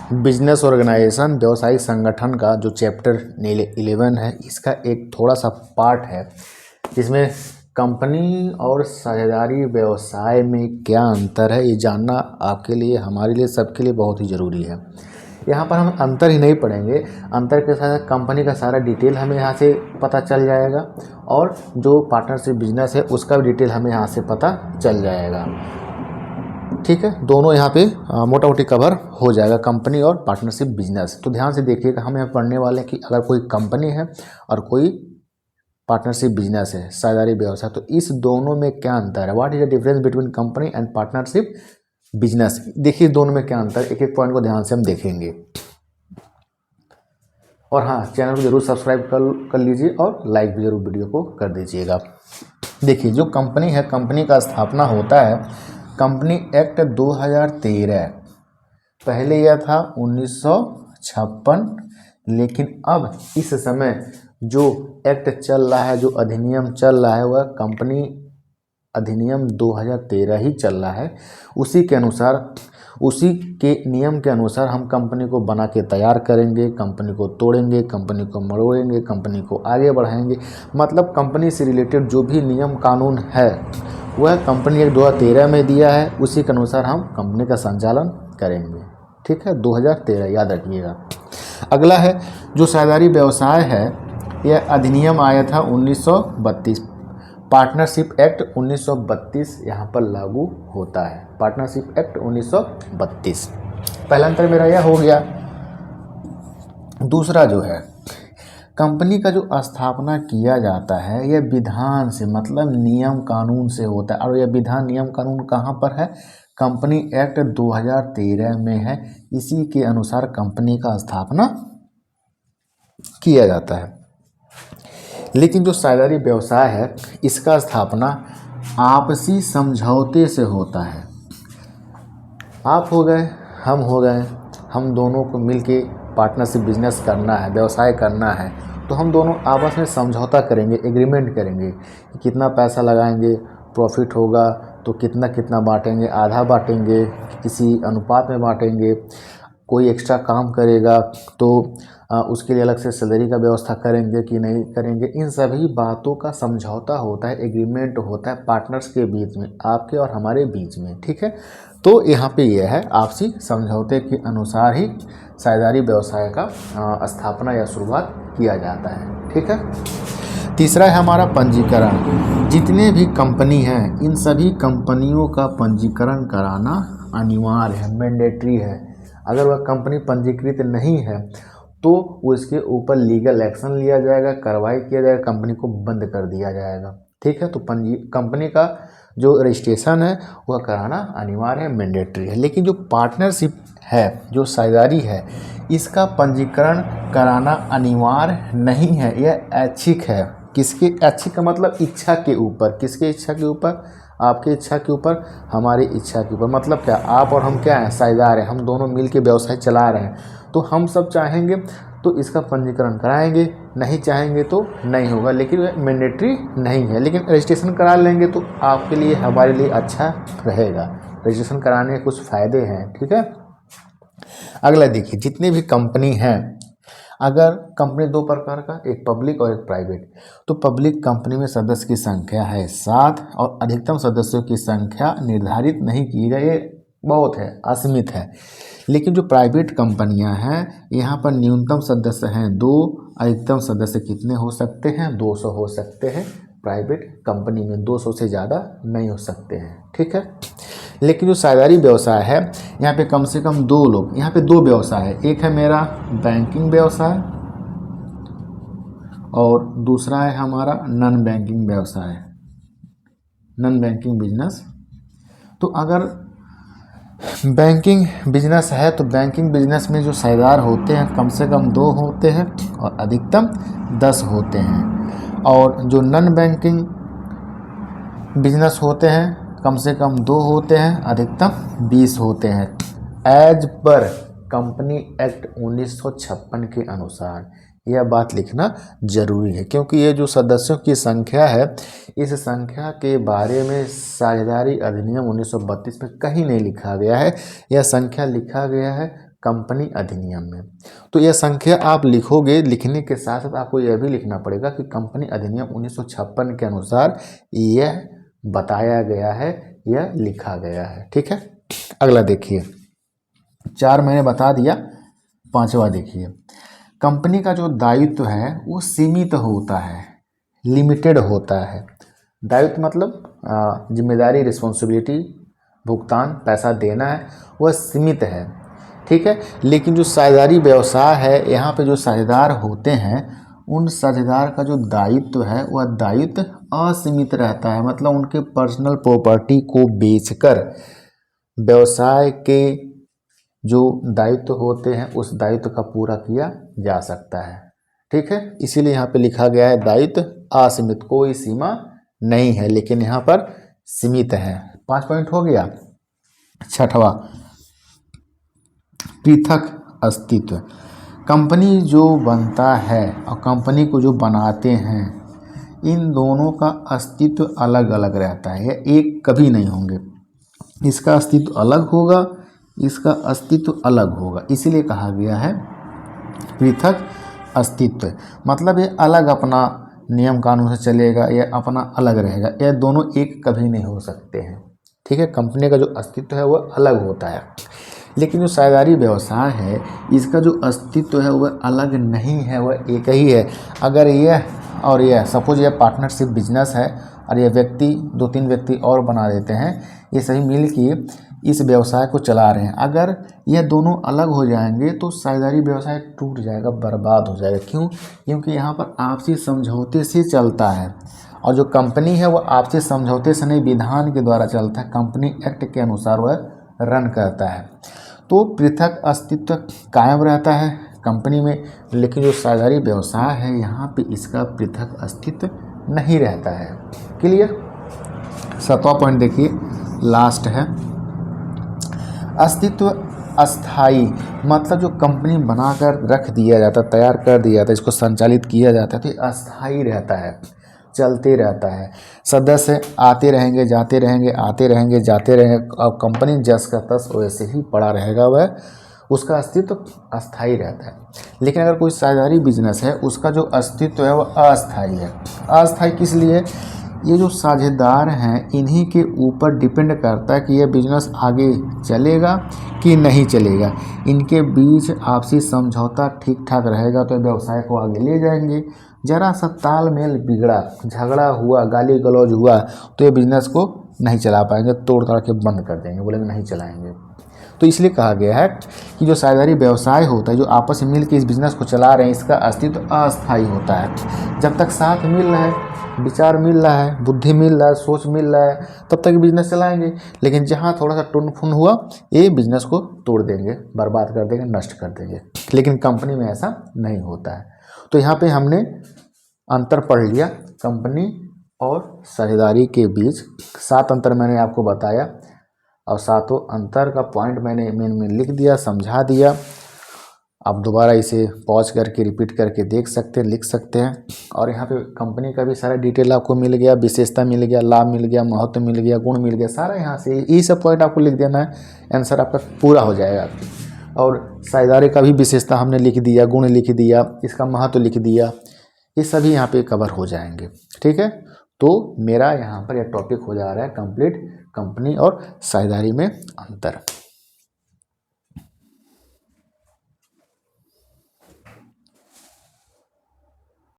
Business organisation व्यवसायिक संगठन का जो चैप्टर 11 है, इसका एक थोड़ा सा पार्ट है जिसमें कंपनी और साझेदारी व्यवसाय में क्या अंतर है ये जानना आपके लिए, हमारे लिए, सबके लिए बहुत ही ज़रूरी है। यहाँ पर हम अंतर ही नहीं पढ़ेंगे, अंतर के साथ कंपनी का सारा डिटेल हमें यहाँ से पता चल जाएगा और जो पार्टनरशिप बिजनेस है उसका भी डिटेल हमें यहाँ से पता चल जाएगा। ठीक है, दोनों यहाँ पे मोटा मोटी कवर हो जाएगा, कंपनी और पार्टनरशिप बिजनेस। तो ध्यान से देखिएगा, हम यहाँ पढ़ने वाले हैं कि अगर कोई कंपनी है और कोई पार्टनरशिप बिजनेस है, साझेदारी व्यवसाय, तो इस दोनों में क्या अंतर है, what is the difference between company and partnership business. देखिए दोनों में क्या अंतर, एक एक पॉइंट को ध्यान से हम देखेंगे। और हाँ, चैनल को जरूर सब्सक्राइब कर लीजिए और लाइक भी जरूर वीडियो को कर दीजिएगा। देखिए जो कंपनी है, कंपनी का स्थापना होता है कंपनी एक्ट 2013, पहले यह था 1956, लेकिन अब इस समय जो एक्ट चल रहा है, जो अधिनियम चल रहा है, वह कंपनी अधिनियम 2013 ही चल रहा है। उसी के अनुसार, उसी के नियम के अनुसार हम कंपनी को बना के तैयार करेंगे, कंपनी को तोड़ेंगे, कंपनी को मरोड़ेंगे, कंपनी को आगे बढ़ाएंगे। मतलब कंपनी से रिलेटेड जो भी नियम कानून है वह कंपनी एक 2013 में दिया है, उसी के अनुसार हम कंपनी का संचालन करेंगे। ठीक है, 2013 याद रखिएगा। अगला है जो साझेदारी व्यवसाय है, यह अधिनियम आया था 1932, पार्टनरशिप एक्ट 1932 यहाँ पर लागू होता है, पार्टनरशिप एक्ट 1932। पहला अंतर मेरा यह हो गया। दूसरा जो है, कंपनी का जो स्थापना किया जाता है यह विधान से, मतलब नियम कानून से होता है, और यह विधान नियम कानून कहाँ पर है, कंपनी एक्ट 2013 में है। इसी के अनुसार कंपनी का स्थापना किया जाता है। लेकिन जो साझेदारी व्यवसाय है, इसका स्थापना आपसी समझौते से होता है। आप हो गए, हम हो गए, हम दोनों को मिलके पार्टनरशिप बिजनेस करना है, व्यवसाय करना है, तो हम दोनों आपस में समझौता करेंगे, एग्रीमेंट करेंगे कि कितना पैसा लगाएंगे, प्रॉफिट होगा तो कितना कितना बांटेंगे, आधा बांटेंगे, किसी अनुपात में बांटेंगे, कोई एक्स्ट्रा काम करेगा तो उसके लिए अलग से सैलरी का व्यवस्था करेंगे कि नहीं करेंगे। इन सभी बातों का समझौता होता है, एग्रीमेंट होता है पार्टनर्स के बीच में, आपके और हमारे बीच में। ठीक है, तो यहाँ पे यह है आपसी समझौते के अनुसार ही साझेदारी व्यवसाय का स्थापना या शुरुआत किया जाता है। ठीक है, तीसरा है हमारा पंजीकरण। जितने भी कंपनी हैं, इन सभी कंपनियों का पंजीकरण कराना अनिवार्य है, मैंडेटरी है। अगर वह कंपनी पंजीकृत नहीं है तो उसके ऊपर लीगल एक्शन लिया जाएगा, कार्रवाई किया जाएगा, कंपनी को बंद कर दिया जाएगा। ठीक है, तो कंपनी का जो रजिस्ट्रेशन है वह कराना अनिवार्य है, मैंडेटरी है। लेकिन जो पार्टनरशिप है, जो साझेदारी है, इसका पंजीकरण कराना अनिवार्य नहीं है, यह ऐच्छिक है। किसके ऐच्छिक का मतलब इच्छा के ऊपर, किसके इच्छा के ऊपर, आपकी इच्छा के ऊपर, हमारी इच्छा के ऊपर। मतलब क्या, आप और हम क्या हैं, साझेदार हैं, हम दोनों मिलके व्यवसाय चला रहे हैं, तो हम सब चाहेंगे तो इसका पंजीकरण कराएंगे, नहीं चाहेंगे तो नहीं होगा। लेकिन वह मैंडेटरी नहीं है, लेकिन रजिस्ट्रेशन करा लेंगे तो आपके लिए, हमारे लिए अच्छा रहेगा। रजिस्ट्रेशन कराने के कुछ फ़ायदे हैं। ठीक है, अगला देखिए, जितने भी कंपनी हैं, अगर कंपनी दो प्रकार का, एक पब्लिक और एक प्राइवेट, तो पब्लिक कंपनी में सदस्य की संख्या है 7 और अधिकतम सदस्यों की संख्या निर्धारित नहीं की गई है, बहुत है, असीमित है। लेकिन जो प्राइवेट कंपनियां हैं, यहाँ पर न्यूनतम सदस्य हैं 2, अधिकतम सदस्य कितने हो सकते हैं, 200 हो सकते हैं। प्राइवेट कंपनी में 200 से ज़्यादा नहीं हो सकते हैं। ठीक है, लेकिन जो साझेदारी व्यवसाय है, यहाँ पे कम से कम 2 लोग, यहाँ पे 2 व्यवसाय है, एक है मेरा बैंकिंग व्यवसाय और दूसरा है हमारा नॉन बैंकिंग व्यवसाय, नॉन बैंकिंग बिजनेस। तो अगर बैंकिंग बिजनेस है तो बैंकिंग बिजनेस में जो साझेदार होते हैं कम से कम 2 होते हैं और अधिकतम 10 होते हैं। और जो नॉन बैंकिंग बिजनेस होते हैं कम से कम 2 होते हैं, अधिकतम 20 होते हैं, एज पर कंपनी एक्ट 1956 के अनुसार। यह बात लिखना जरूरी है, क्योंकि ये जो सदस्यों की संख्या है, इस संख्या के बारे में साझेदारी अधिनियम 1932 में कहीं नहीं लिखा गया है। यह संख्या लिखा गया है कंपनी अधिनियम में। तो यह संख्या आप लिखोगे, लिखने के साथ साथ आपको यह भी लिखना पड़ेगा कि कंपनी अधिनियम 1956 के अनुसार यह बताया गया है, यह लिखा गया है। ठीक है, अगला देखिए, 4 मैंने बता दिया, 5वां देखिए। कंपनी का जो दायित्व है वो सीमित होता है, लिमिटेड होता है। दायित्व मतलब जिम्मेदारी, रिस्पॉन्सिबिलिटी, भुगतान, पैसा देना है, वह सीमित है। ठीक है, लेकिन जो साझेदारी व्यवसाय है, यहाँ पे जो साझेदार होते हैं उन साझेदार का जो दायित्व है वह दायित्व असीमित रहता है। मतलब उनके पर्सनल प्रॉपर्टी को बेचकर व्यवसाय के जो दायित्व होते हैं उस दायित्व का पूरा किया जा सकता है। ठीक है, इसीलिए यहाँ पे लिखा गया है दायित्व असीमित, कोई सीमा नहीं है, लेकिन यहाँ पर सीमित है। 5 पॉइंट हो गया। 6वां, पृथक अस्तित्व। कंपनी जो बनता है और कंपनी को जो बनाते हैं, इन दोनों का अस्तित्व अलग अलग रहता है, ये एक कभी नहीं होंगे। इसका अस्तित्व अलग होगा, इसका अस्तित्व अलग होगा, इसीलिए कहा गया है पृथक अस्तित्व। मतलब ये अलग अपना नियम कानून से चलेगा, ये अपना अलग रहेगा, ये दोनों एक कभी नहीं हो सकते हैं। ठीक है, कंपनी का जो अस्तित्व है वह अलग होता है, लेकिन जो साझेदारी व्यवसाय है इसका जो अस्तित्व है वह अलग नहीं है, वह एक ही है। अगर यह और यह, सपोज यह पार्टनरशिप बिजनेस है और यह व्यक्ति 2-3 व्यक्ति और बना देते हैं, ये सभी मिल के इस व्यवसाय को चला रहे हैं, अगर यह दोनों अलग हो जाएंगे तो साझेदारी व्यवसाय टूट जाएगा, बर्बाद हो जाएगा। क्यों? क्योंकि यहाँ पर आपसी समझौते से चलता है, और जो कंपनी है वह आपसी समझौते से नहीं, विधान के द्वारा चलता है, कंपनी एक्ट के अनुसार वह रन करता है। तो पृथक अस्तित्व कायम रहता है कंपनी में, लेकिन जो साझेदारी व्यवसाय है यहाँ पे इसका पृथक अस्तित्व नहीं रहता है। क्लियर? 7वां पॉइंट देखिए, लास्ट है, अस्तित्व अस्थाई। मतलब जो कंपनी बनाकर रख दिया जाता है, तैयार कर दिया जाता है, इसको संचालित किया जाता है, तो ये अस्थाई रहता है, चलते रहता है। सदस्य आते रहेंगे, जाते रहेंगे, आते रहेंगे, जाते रहेंगे, और कंपनी जस का तस वैसे ही पड़ा रहेगा, वह उसका अस्तित्व अस्थाई रहता है। लेकिन अगर कोई साझेदारी बिजनेस है उसका जो अस्तित्व है वह अस्थाई है। अस्थाई किस लिए? ये जो साझेदार हैं इन्हीं के ऊपर डिपेंड करता है कि यह बिजनेस आगे चलेगा कि नहीं चलेगा। इनके बीच आपसी समझौता ठीक ठाक रहेगा तो व्यवसाय को आगे ले जाएंगे। जरा सा तालमेल बिगड़ा, झगड़ा हुआ, गाली गलौज हुआ तो ये बिजनेस को नहीं चला पाएंगे, तोड़ ताड़ के बंद कर देंगे, बोलेंगे नहीं चलाएंगे। तो इसलिए कहा गया है कि जो साझेदारी व्यवसाय होता है, जो आपस में मिल के इस बिज़नेस को चला रहे हैं, इसका अस्तित्व अस्थायी होता है। जब तक साथ मिल रहा है, विचार मिल रहा है, बुद्धि मिल रहा है, सोच मिल रहा है, तब तक बिजनेस चलाएंगे। लेकिन जहाँ थोड़ा सा टुन फुन हुआ, ये बिजनेस को तोड़ देंगे, बर्बाद कर देंगे, नष्ट कर देंगे। लेकिन कंपनी में ऐसा नहीं होता है। तो यहाँ पे हमने अंतर पढ़ लिया कंपनी और साझेदारी के बीच। 7 अंतर मैंने आपको बताया और 7 अंतर का पॉइंट मैंने मेन में लिख दिया, समझा दिया। आप दोबारा इसे पॉज करके रिपीट करके देख सकते हैं, लिख सकते हैं। और यहाँ पे कंपनी का भी सारा डिटेल आपको मिल गया, विशेषता मिल गया, लाभ मिल गया, महत्व मिल गया, गुण मिल गया, सारा यहाँ से यही सब पॉइंट आपको लिख देना है, आंसर आपका पूरा हो जाएगा। और साझेदारी का भी विशेषता हमने लिख दिया, गुण लिख दिया, इसका महत्व लिख दिया, ये सभी यहाँ पे कवर हो जाएंगे। ठीक है, तो मेरा यहाँ पर यह टॉपिक हो जा रहा है कंप्लीट, कंपनी और साझेदारी में अंतर।